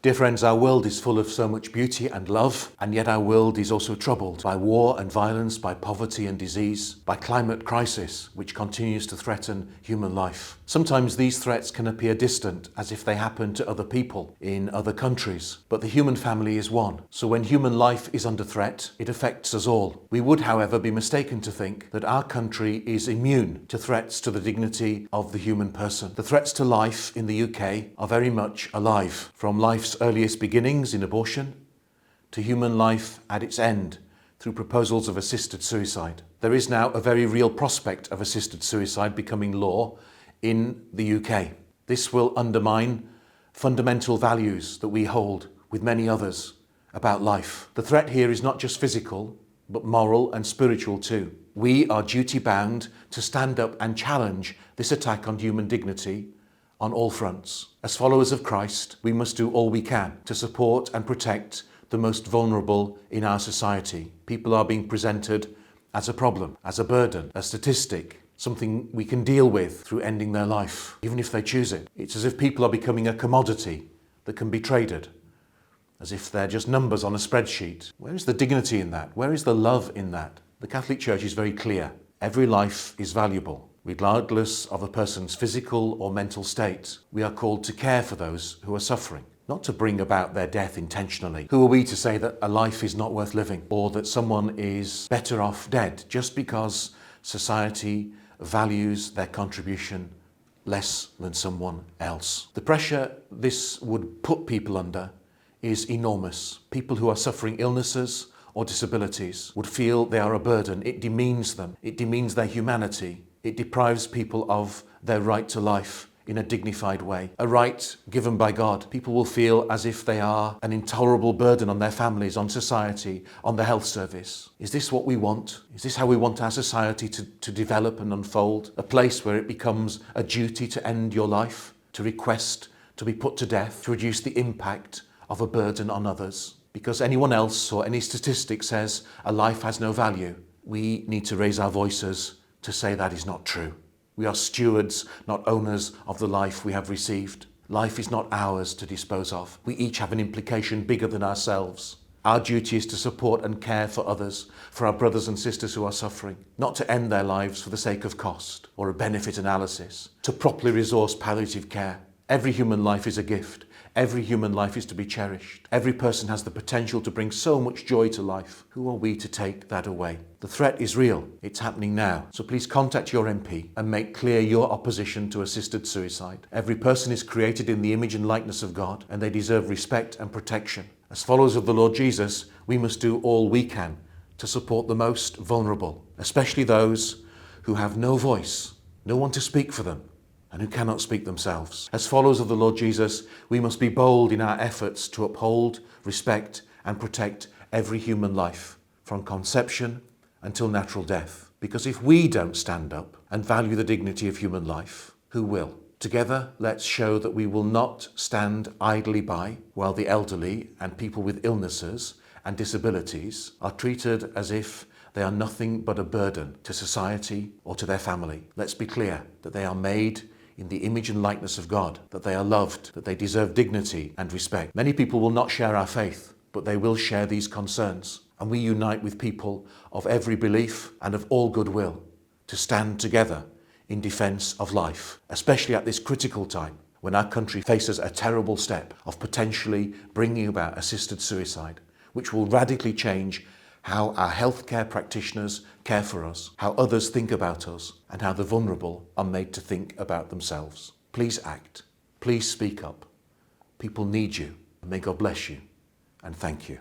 Dear friends, our world is full of so much beauty and love, and yet our world is also troubled by war and violence, by poverty and disease, by climate crisis, which continues to threaten human life. Sometimes these threats can appear distant, as if they happen to other people in other countries, but the human family is one. So when human life is under threat, it affects us all. We would, however, be mistaken to think that our country is immune to threats to the dignity of the human person. The threats to life in the UK are very much alive, from life's earliest beginnings in abortion to human life at its end through proposals of assisted suicide. There is now a very real prospect of assisted suicide becoming law in the UK. This will undermine fundamental values that we hold with many others about life. The threat here is not just physical, but moral and spiritual too. We are duty bound to stand up and challenge this attack on human dignity on all fronts. As followers of Christ, we must do all we can to support and protect the most vulnerable in our society. People are being presented as a problem, as a burden, a statistic, something we can deal with through ending their life, even if they choose it. It's as if people are becoming a commodity that can be traded, as if they're just numbers on a spreadsheet. Where is the dignity in that? Where is the love in that? The Catholic Church is very clear. Every life is valuable. Regardless of a person's physical or mental state, we are called to care for those who are suffering, not to bring about their death intentionally. Who are we to say that a life is not worth living or that someone is better off dead just because society values their contribution less than someone else? The pressure this would put people under is enormous. People who are suffering illnesses or disabilities would feel they are a burden. It demeans them. It demeans their humanity. It deprives people of their right to life in a dignified way, a right given by God. People will feel as if they are an intolerable burden on their families, on society, on the health service. Is this what we want? Is this how we want our society to develop and unfold? A place where it becomes a duty to end your life, to request to be put to death, to reduce the impact of a burden on others? Because anyone else or any statistic says a life has no value, we need to raise our voices to say that is not true. We are stewards, not owners of the life we have received. Life is not ours to dispose of. We each have an implication bigger than ourselves. Our duty is to support and care for others, for our brothers and sisters who are suffering, not to end their lives for the sake of cost or a benefit analysis, to properly resource palliative care. Every human life is a gift. Every human life is to be cherished. Every person has the potential to bring so much joy to life. Who are we to take that away? The threat is real. It's happening now. So please contact your MP and make clear your opposition to assisted suicide. Every person is created in the image and likeness of God, and they deserve respect and protection. As followers of the Lord Jesus, we must do all we can to support the most vulnerable, especially those who have no voice, no one to speak for them, and who cannot speak themselves. As followers of the Lord Jesus, we must be bold in our efforts to uphold, respect, and protect every human life, from conception until natural death. Because if we don't stand up and value the dignity of human life, who will? Together, let's show that we will not stand idly by while the elderly and people with illnesses and disabilities are treated as if they are nothing but a burden to society or to their family. Let's be clear that they are made in the image and likeness of God, that they are loved, that they deserve dignity and respect. Many people will not share our faith, but they will share these concerns. And we unite with people of every belief and of all goodwill to stand together in defense of life, especially at this critical time when our country faces a terrible step of potentially bringing about assisted suicide, which will radically change how our healthcare practitioners care for us, how others think about us, and how the vulnerable are made to think about themselves. Please act. Please speak up. People need you. May God bless you, and thank you.